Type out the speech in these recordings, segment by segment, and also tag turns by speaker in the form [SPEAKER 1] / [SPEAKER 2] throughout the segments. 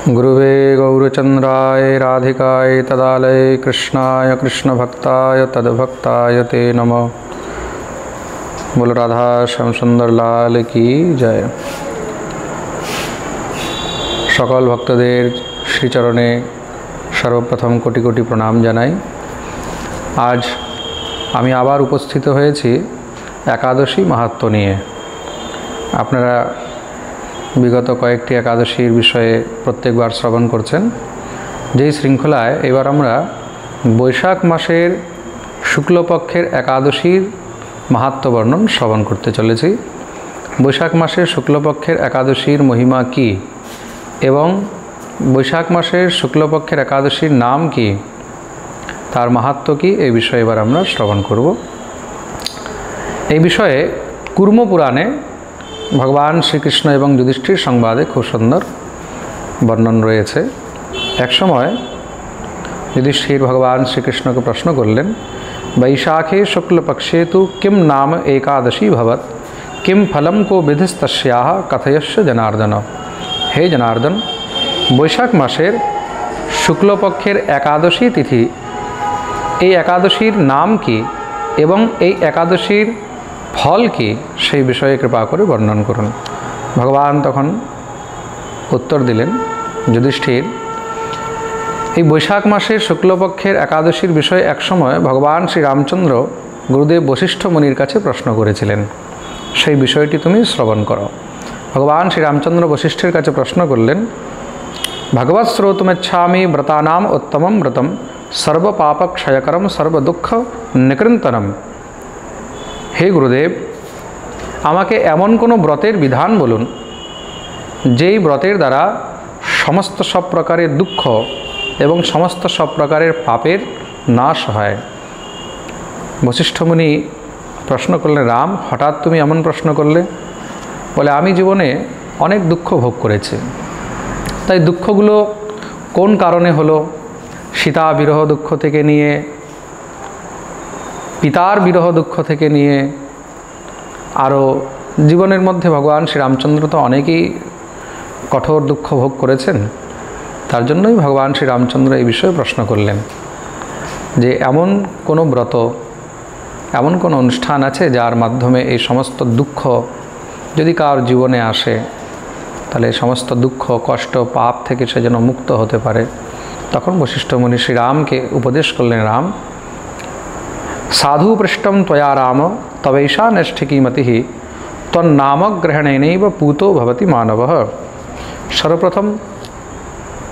[SPEAKER 1] गुरुवे गौरचंद्राय राधिकाय तदालय कृष्णाय कृष्णभक्ताय तद्भक्ताय ते नमः। बोल राधा श्याम सुंदर लाल की जय। सकल भक्तদের শ্রীচরণে সর্বপ্রথম কোটি কোটি প্রণাম জানাই। আজ আমি আবার উপস্থিত হয়েছি একাদশী মাহাত্ম্য নিয়ে। আপনারা বিগত কয়েকটি একাদশীর বিষয়ে প্রত্যেকবার শ্রবণ করছেন। যেই শৃঙ্খলায় এবার আমরা বৈশাখ মাসের শুক্লপক্ষের একাদশীর মাহাত্ম্য বর্ণন শ্রবণ করতে চলেছি। বৈশাখ মাসের শুক্লপক্ষের একাদশীর মহিমা কি এবং বৈশাখ মাসের শুক্লপক্ষের একাদশীর নাম কি, তার মাহাত্ম্য কি, এই বিষয়ে এবার আমরা শ্রবণ করব। এই বিষয়ে কুর্ম পুরাণে ভগবান শ্রীকৃষ্ণ এবং যুধিষ্ঠির সংবাদে খুব সুন্দর বর্ণন রয়েছে। এক সময় যুধিষ্ঠির ভগবান শ্রীকৃষ্ণকে প্রশ্ন করলেন, বৈশাখে শুক্লপক্ষে তু কিম নাম একাদশী ভবত, কিম ফলম কো বিধিস্তস্যাহ কথয়স্য জনার্দন। হে জনার্দন, বৈশাখ মাসের শুক্লপক্ষের একাদশী তিথি, এই একাদশীর নাম কি এবং এই একাদশীর ফল কি, সেই বিষয়ে কৃপা করে বর্ণন করুন। ভগবান তখন উত্তর দিলেন, যুধিষ্ঠির, এই বৈশাখ মাসের শুক্লপক্ষের একাদশীর বিষয়ে একসময় ভগবান শ্রীরামচন্দ্র গুরুদেব বশিষ্ঠ মুনির কাছে প্রশ্ন করেছিলেন। সেই বিষয়টি তুমি শ্রবণ করো। ভগবান শ্রীরামচন্দ্র বশিষ্ঠের কাছে প্রশ্ন করলেন, ভগবৎ শ্রোতুমেচ্ছামি ব্রতানাম উত্তমম ব্রতম সর্বপাপক্ষয়করম সর্বদুঃখ নিকৃন্তনম। হে গুরুদেব, আমাকে এমন কোনো ব্রতের বিধান বলুন যেই ব্রতের দ্বারা সমস্ত সব প্রকারের দুঃখ এবং সমস্ত সব প্রকারের পাপের নাশ হয়। বশিষ্ঠ মুনি প্রশ্ন করলেন, রাম, হঠাৎ তুমি এমন প্রশ্ন করলে? বলে, আমি জীবনে অনেক দুঃখ ভোগ করেছি। তাই দুঃখগুলো কোন কারণে হলো, সীতা বিরহ দুঃখ থেকে নিয়ে, পিতার বিরহ দুঃখ থেকে নিয়ে, আরও জীবনের মধ্যে ভগবান শ্রীরামচন্দ্র তো অনেকেই কঠোর দুঃখ ভোগ করেছেন। তার জন্যই ভগবান শ্রীরামচন্দ্র এই বিষয়ে প্রশ্ন করলেন যে এমন কোনো ব্রত, এমন কোনো অনুষ্ঠান আছে যার মাধ্যমে এই সমস্ত দুঃখ যদি কার জীবনে আসে, তাহলে সমস্ত দুঃখ কষ্ট পাপ থেকে সে যেন মুক্ত হতে পারে। তখন বশিষ্ঠ মুনি শ্রীরামকে উপদেশ করলেন, রাম, সাধু পৃষ্টম ত্বয়া রাম তবৈষা নৈষ্ঠিকী মতি তন্নামগ্রহণেনৈব পূতো ভবতি মানব। সর্বপ্রথম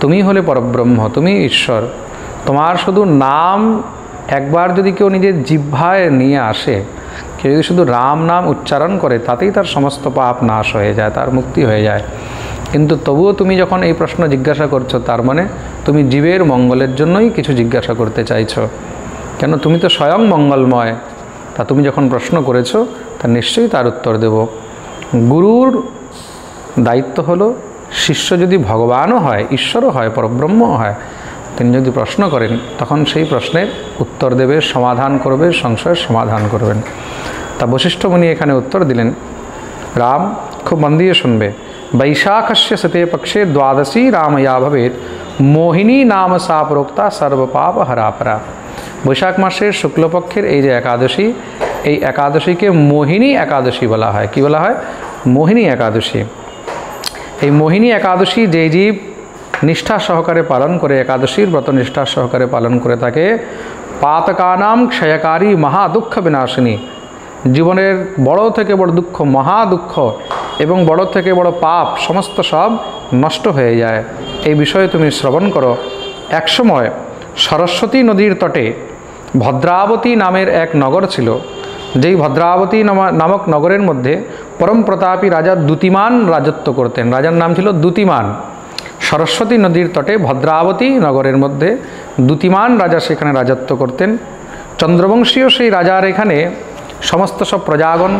[SPEAKER 1] তুমি হলে পরব্রহ্ম, তুমি ঈশ্বর। তোমার শুধু নাম একবার যদি কেউ নিজের জিহ্বায় নিয়ে আসে, কেউ যদি শুধু রাম নাম উচ্চারণ করে, তাতেই তার সমস্ত পাপ নাশ হয়ে যায়, তার মুক্তি হয়ে যায়। কিন্তু তবুও তুমি যখন এই প্রশ্ন জিজ্ঞাসা করছো, তার মানে তুমি জীবের মঙ্গলের জন্যই কিছু জিজ্ঞাসা করতে চাইছো। কেন, তুমি তো স্বয়ং মঙ্গলময়। তা তুমি যখন প্রশ্ন করেছো, তা নিশ্চয়ই তার উত্তর দেব। গুরুর দায়িত্ব হলো, শিষ্য যদি ভগবানও হয়, ঈশ্বরও হয়, পরব্রহ্ম হয়, তিনি যদি প্রশ্ন করেন, তখন সেই প্রশ্নের উত্তর দেবে, সমাধান করবে, সংশয়ের সমাধান করবেন। তা বশিষ্ঠ মুনি এখানে উত্তর দিলেন, রাম, খুব মন দিয়ে শুনবে। বৈশাখস্য শতে পক্ষে দ্বাদশী রাময়া ভবেত মোহিনী নাম সা প্রোক্তা সর্বপাপ হরাপরা। বৈশাখ মাসের শুক্লপক্ষের এই যে একাদশী, এই একাদশীকে মোহিনী একাদশী বলা হয়। কি বলা হয়? মোহিনী একাদশী। এই মোহিনী একাদশী যেই জীব নিষ্ঠা সহকারে পালন করে, একাদশীর ব্রত নিষ্ঠা সহকারে পালন করে থাকে, পাতকানাম ক্ষয়কারী মহা দুঃখ বিনাশিনী, জীবনের বড় থেকে বড় দুঃখ, মহা দুঃখ এবং বড় থেকে বড় পাপ সমস্ত সব নষ্ট হয়ে যায়। এই বিষয়ে তুমি শ্রবণ করো। একসময় সরস্বতী নদীর তটে ভদ্রাবতী নামের এক নগর ছিল। যেই ভদ্রাবতী নামক নগরের মধ্যে পরম প্রতাপী রাজা দ্যুতিমান রাজত্ব করতেন। রাজার নাম ছিল দ্যুতিমান। সরস্বতী নদীর তটে ভদ্রাবতী নগরের মধ্যে দ্যুতিমান রাজা সেখানে রাজত্ব করতেন। চন্দ্রবংশীয় সেই রাজার এখানে সমস্ত সব প্রজাগণ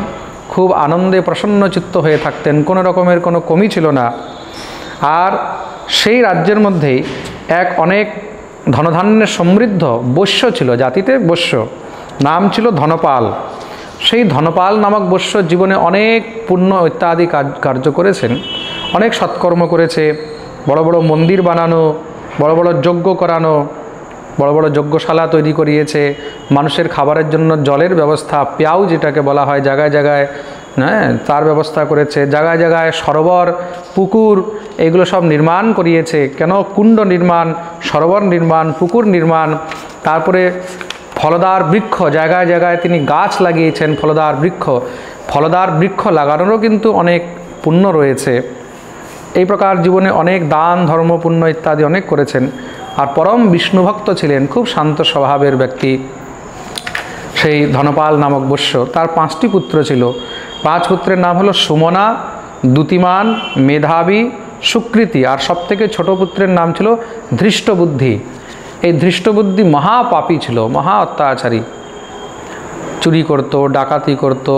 [SPEAKER 1] খুব আনন্দে প্রসন্নচিত্ত হয়ে থাকতেন, কোনো রকমের কোনো কমি ছিল না। আর সেই রাজ্যের মধ্যেই এক অনেক ধনধান্যে সমৃদ্ধ বৈশ্য ছিল, জাতিতে বৈশ্য, নাম ছিল ধনপাল। সেই ধনপাল নামক বৈশ্য জীবনে অনেক পুণ্য ইত্যাদি কার্য করেছেন, অনেক সৎকর্ম করেছে, বড় বড় মন্দির বানানো, বড় বড় যজ্ঞ করানো, বড় বড় যজ্ঞশালা তৈরি করিয়েছে, মানুষের খাবারের জন্য জলের ব্যবস্থা, পেয়াও যেটাকে বলা হয়, জায়গায় জায়গায় হ্যাঁ তার ব্যবস্থা করেছে, জায়গায় জায়গায় সরোবর, পুকুর এগুলো সব নির্মাণ করিয়েছে। কেন? কুণ্ড নির্মাণ, সরোবর নির্মাণ, পুকুর নির্মাণ, তারপরে ফলদার বৃক্ষ, জায়গায় জায়গায় তিনি গাছ লাগিয়েছেন, ফলদার বৃক্ষ লাগানোরও কিন্তু অনেক পুণ্য রয়েছে। এই প্রকার জীবনে অনেক দান ধর্ম পুণ্য ইত্যাদি অনেক করেছেন। আর পরম বিষ্ণুভক্ত ছিলেন, খুব শান্ত স্বভাবের ব্যক্তি সেই ধনপাল নামক বৈশ্য। তার 5টি পুত্র ছিল। 5 পুত্রের নাম হলো সুমনা, দ্যুতিমান, মেধাবী, সুকৃতি, আর সবথেকে ছোট পুত্রের নাম ছিল ধৃষ্টবুদ্ধি। এই ধৃষ্টবুদ্ধি মহাপাপী ছিল, মহা অত্যাচারী, চুরি করত, ডাকাতি করত,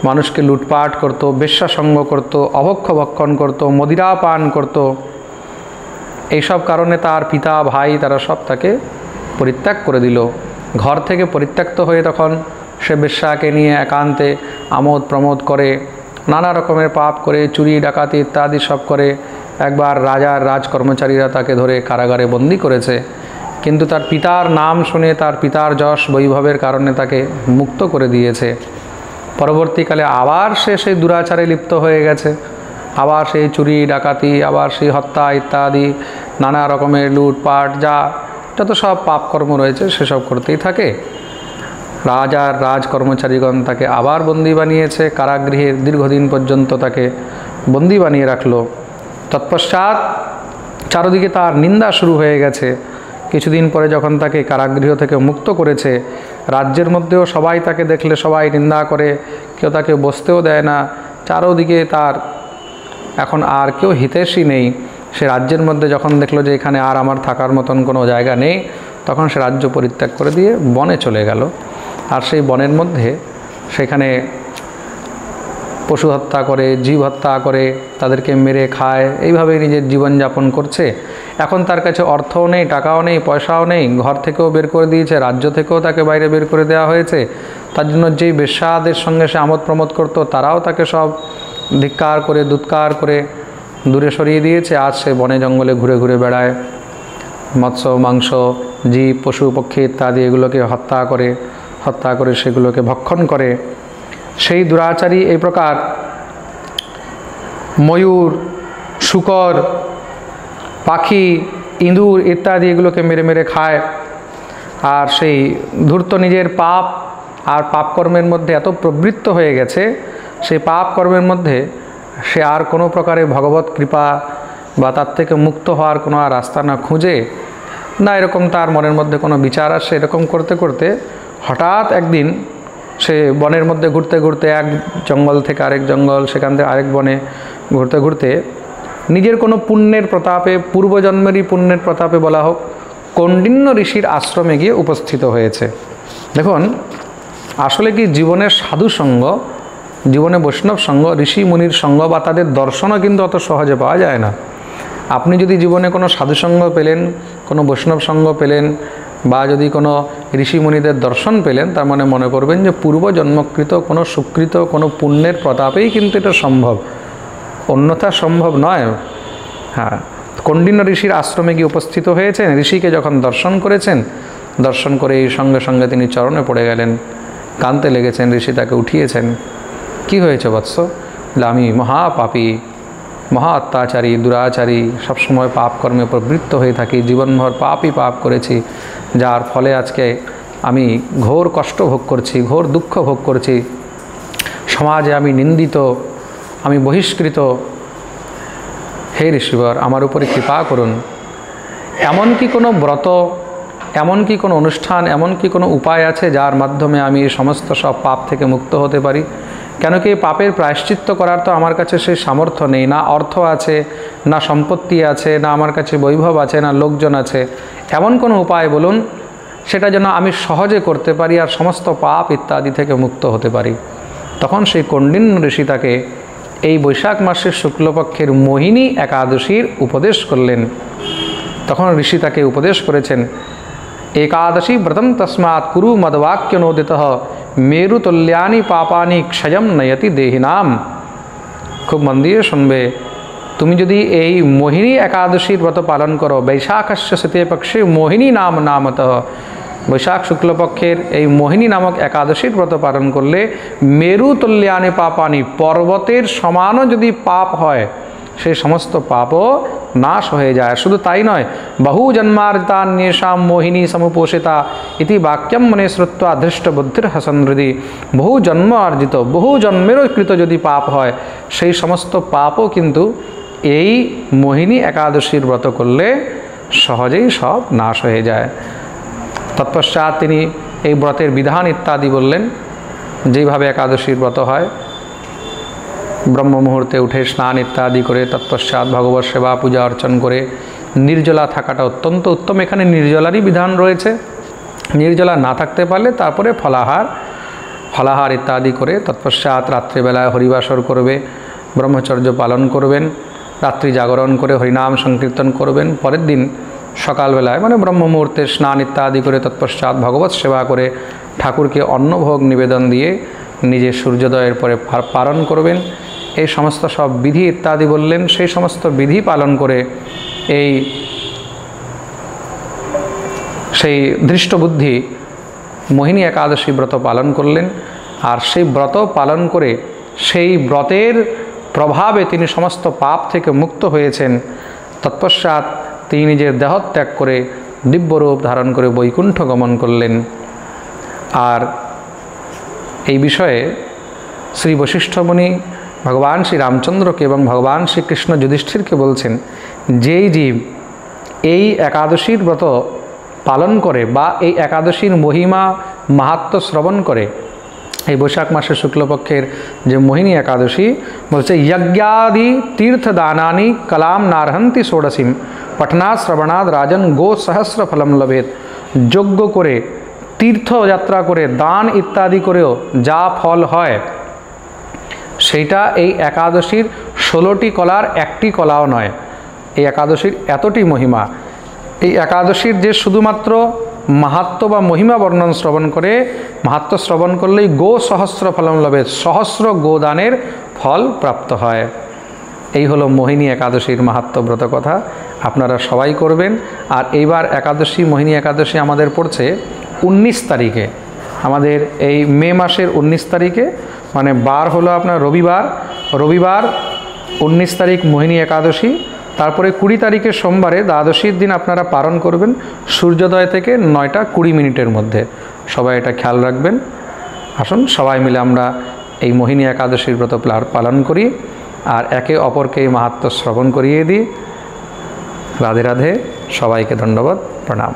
[SPEAKER 1] মানুষকে লুটপাট করত, বেশ্যাসঙ্গ করত, অভক্ষ ভক্ষণ করত, মদিরা পান করত। এইসব কারণে তার পিতা ভাই তারা সব তাকে পরিত্যাগ করে দিল। ঘর থেকে পরিত্যক্ত হয়ে তখন সে বেশ্যাকে নিয়ে একান্তে আমোদ প্রমোদ করে, নানা রকমের পাপ করে, চুরি ডাকাতি ইত্যাদি সব করে। একবার রাজার রাজকর্মচারীরা তাকে ধরে কারাগারে বন্দি করেছে, কিন্তু তার পিতার নাম শুনে, তার পিতার যশ বৈভবের কারণে তাকে মুক্ত করে দিয়েছে। পরবর্তীকালে আবার সে সেই দুরাচারে লিপ্ত হয়ে গেছে, আবার সেই চুরি ডাকাতি, আবার সেই হত্যা ইত্যাদি নানা রকমের লুটপাট, যত সব পাপকর্ম রয়েছে সেসব করতেই থাকে। রাজার রাজকর্মচারীগণ তাকে আবার বন্দি বানিয়েছে, কারাগৃহে দীর্ঘদিন পর্যন্ত তাকে বন্দি বানিয়ে রাখলো। তৎপশ্চাৎ চারদিকে তার নিন্দা শুরু হয়ে গেছে। কিছুদিন পরে যখন তাকে কারাগৃহ থেকে মুক্ত করেছে, রাজ্যের মধ্যেও সবাই তাকে দেখলে সবাই নিন্দা করে, কেউ তাকে বসতেও দেয় না। চারদিকে তার এখন আর কেউ হিতৈষী নেই। সে রাজ্যের মধ্যে যখন দেখলো যে এখানে আর আমার থাকার মতন কোনো জায়গা নেই, তখন সে রাজ্য পরিত্যাগ করে দিয়ে বনে চলে গেল। আর সেই বনের মধ্যে সেখানে পশু হত্যা করে, জীব হত্যা করে, তাদেরকে মেরে খায়, এইভাবেই নিজের জীবনযাপন করছে। এখন তার কাছে অর্থও নেই, টাকাও নেই, পয়সাও নেই, ঘর থেকেও বের করে দিয়েছে, রাজ্য থেকেও তাকে বাইরে বের করে দেওয়া হয়েছে। তার জন্য যেই বেশ্যাদের সঙ্গে সে আমোদ প্রমোদ করতো, তারাও তাকে সব ধিক্কার করে, দুৎকার করে দূরে সরিয়ে দিয়েছে। আজ সে বনে জঙ্গলে ঘুরে ঘুরে বেড়ায়, মৎস্য মাংস, জীব, পশু পক্ষী ইত্যাদি এগুলোকে হত্যা করে সেগুলোকে ভক্ষণ করে। সেই দুরাচারী এই প্রকার ময়ূর, শূকর, পাখি, ইঁদুর ইত্যাদি এগুলোকে মেরে মেরে খায়। আর সেই ধূর্ত নিজের পাপ আর পাপকর্মের মধ্যে এত প্রবৃত্ত হয়ে গেছে, সেই পাপ কর্মের মধ্যে সে আর কোনো প্রকারে ভগবত কৃপা বা তার থেকে মুক্ত হওয়ার কোনো আর রাস্তা না খুঁজে, না এরকম তার মনের মধ্যে কোনো বিচার আসে। এরকম করতে করতে হঠাৎ একদিন সে বনের মধ্যে ঘুরতে ঘুরতে, এক জঙ্গল থেকে আরেক জঙ্গল, সেখান থেকে আরেক বনে ঘুরতে ঘুরতে নিজের কোনো পুণ্যের প্রতাপে, পূর্বজন্মেরই পুণ্যের প্রতাপে বলা হোক, কৌণ্ডিন্য ঋষির আশ্রমে গিয়ে উপস্থিত হয়েছে। দেখুন, আসলে কি জীবনের সাধুসঙ্গ, জীবনে বৈষ্ণব সঙ্গ, ঋষি মুনির সঙ্গ বা তাদের দর্শনও কিন্তু অত সহজে পাওয়া যায় না। আপনি যদি জীবনে কোনো সাধুসঙ্গ পেলেন, কোনো বৈষ্ণব সঙ্গ পেলেন, বা যদি কোনো ঋষি মুনিদের দর্শন পেলেন, তার মানে মনে করবেন যে পূর্বজন্মকৃত কোনো সুকৃত কোনো পুণ্যের প্রতাপেই কিন্তু এটা সম্ভব, অন্যথা সম্ভব নয়। হ্যাঁ, কৌণ্ডিন্য ঋষির আশ্রমে গিয়ে উপস্থিত হয়েছেন। ঋষিকে যখন দর্শন করেছেন, দর্শন করে এই সঙ্গে সঙ্গে তিনি চরণে পড়ে গেলেন, কাঁদতে লেগেছেন। ঋষি তাকে উঠিয়েছেন। কি হয়েছে বৎস? আমি মহাপাপী, মহা অত্যাচারী, দুরাচারী, সবসময় পাপ কর্মে প্রবৃত্ত হয়ে থাকি, জীবনভর পাপই পাপ করেছি, যার ফলে আজকে আমি ঘোর কষ্ট ভোগ করছি, ঘোর দুঃখ ভোগ করছি, সমাজে আমি নিন্দিত, আমি বহিষ্কৃত। হে ঋষিবর, আমার উপরে কৃপা করুন। এমন কি কোনো ব্রত, এমন কি কোনো অনুষ্ঠান, এমন কি কোনো উপায় আছে যার মাধ্যমে আমি এই সমস্ত সব পাপ থেকে মুক্ত হতে পারি? কেন কি পাপের প্রায়শ্চিত্ত করার তো আমার কাছে সেই সামর্থ্য নেই, না অর্থ আছে, না সম্পত্তি আছে, না আমার কাছে বৈভব আছে, না লোকজন আছে। এমন কোনো উপায় বলুন সেটা যেন আমি সহজে করতে পারি আর সমস্ত পাপ ইত্যাদি থেকে মুক্ত হতে পারি। তখন সেই কৌণ্ডিন্য ঋষি তাকে এই বৈশাখ মাসের শুক্লপক্ষের মোহিনী একাদশীর উপদেশ করলেন। তখন ঋষি তাকে উপদেশ করেছেন, একাদশী ব্রতম তস্মাৎ কুরু মদবাক্য নোদিত মেরুতুল্যানি পাপানি ক্ষয়ম নয়তি দেহিনাম। খুব মন দিয়ে শুনবে। তুমি যদি এই মোহিনী একাদশীর ব্রত পালন করো, বৈশাখস্য শীতে পক্ষে মোহিনী নামত, বৈশাখ শুক্লপক্ষের এই মোহিনী নামক একাদশীর ব্রত পালন করলে মেরু তুল্যানি পাপানি, পর্বতের সমানও যদি পাপ হয় সেই সমস্ত পাপও নাশ হয়ে যায়। শুধু তাই নয়, বহু জন্মার্জিতান্যেষাং মোহিনী সমুপোষিতা ইতি বাক্যম মনে শ্রুত্বা ধৃষ্ট বুদ্ধির হসন হৃদি। বহু জন্ম অর্জিত, বহু জন্মেরও কৃত যদি পাপ হয় সেই সমস্ত পাপও কিন্তু এই মোহিনী একাদশীর ব্রত করলে সহজেই সব নাশ হয়ে যায়। তৎপশ্চাৎ তিনি এই ব্রতের বিধান ইত্যাদি বললেন। যেইভাবে একাদশীর ব্রত হয়, ব্রহ্ম মুহূর্তে উঠে স্নান ইত্যাদি করে তৎপশ্চাৎ ভগবত সেবা পূজা অর্চন করে নির্জলা থাকাটা অত্যন্ত উত্তম। এখানে নির্জলারই বিধান রয়েছে। নির্জলা না থাকতে পারলে তারপরে ফলাহার ইত্যাদি করে তৎপশ্চাৎ রাত্রিবেলায় হরিবাসর করবে, ব্রহ্মচর্য পালন করবেন, রাত্রি জাগরণ করে হরিনাম সংকীর্তন করবেন। পরের দিন সকালবেলায় মানে ব্রহ্ম মুহূর্তে স্নান ইত্যাদি করে তৎপশ্চাৎ ভগবত সেবা করে ঠাকুরকে অন্নভোগ নিবেদন দিয়ে নিজে সূর্যোদয়ের পরে পালন করবেন। এই সমস্ত সব বিধি ইত্যাদি বললেন। সেই সমস্ত বিধি পালন করে সেই দৃষ্টবুদ্ধি মোহিনী একাদশী ব্রত পালন করলেন। আর সেই ব্রত পালন করে সেই ব্রতের প্রভাবে তিনি সমস্ত পাপ থেকে মুক্ত হয়েছেন। তৎপশ্চাৎ তিনি নিজের দেহত্যাগ করে দিব্যরূপ ধারণ করে বৈকুণ্ঠ গমন করলেন। আর এই বিষয়ে শ্রী বশিষ্ঠ মুনি ভগবান শ্রী রামচন্দ্রকে এবং ভগবান শ্রীকৃষ্ণ যুধিষ্ঠিরকে বলছেন, যেই জীব এই একাদশীর ব্রত পালন করে বা এই একাদশীর মহিমা মাহাত্ম্য শ্রবণ করে, এই বৈশাখ মাসের শুক্লপক্ষের যে মোহিনী একাদশী বলছে, যজ্ঞাদি তীর্থদানানি কলাম নারহন্তি ষোড়শীম পঠনাৎ শ্রবণাৎ রাজন গো সহস্র ফলম লভেত। যজ্ঞ করে, তীর্থযাত্রা করে, দান ইত্যাদি করেও যা ফল হয় সেইটা এই একাদশীর 16টি কলার একটি কলাও নয়। এই একাদশীর এতটি মহিমা। এই একাদশীর যে শুধুমাত্র মাহাত্ম্য বা মহিমা বর্ণন শ্রবণ করে, মাহাত্ম্য শ্রবণ করলেই গো সহস্র ফলম লভে, সহস্র গোদানের ফল প্রাপ্ত হয়। এই হলো মোহিনী একাদশীর মাহাত্ম্য ব্রত কথা। আপনারা সবাই করবেন। আর এইবার একাদশী, মোহিনী একাদশী আমাদের পড়ছে 19 তারিখে, আমাদের এই মে মাসের 19 তারিখে, মানে বার হলো আপনার রবিবার। 19 তারিখ মোহিনী একাদশী। তারপরে 20 তারিখে সোমবারে দ্বাদশীর দিন আপনারা পালন করবেন সূর্যোদয় থেকে 9টা 20 মিনিটের মধ্যে। সবাই এটা খেয়াল রাখবেন। আসুন সবাই মিলে আমরা এই মোহিনী একাদশীর ব্রত পালন করি আর একে অপরকে এই মাহাত্ম্য শ্রবণ করিয়ে দিই। রাধে রাধে, সবাইকে ধন্যবাদ, প্রণাম।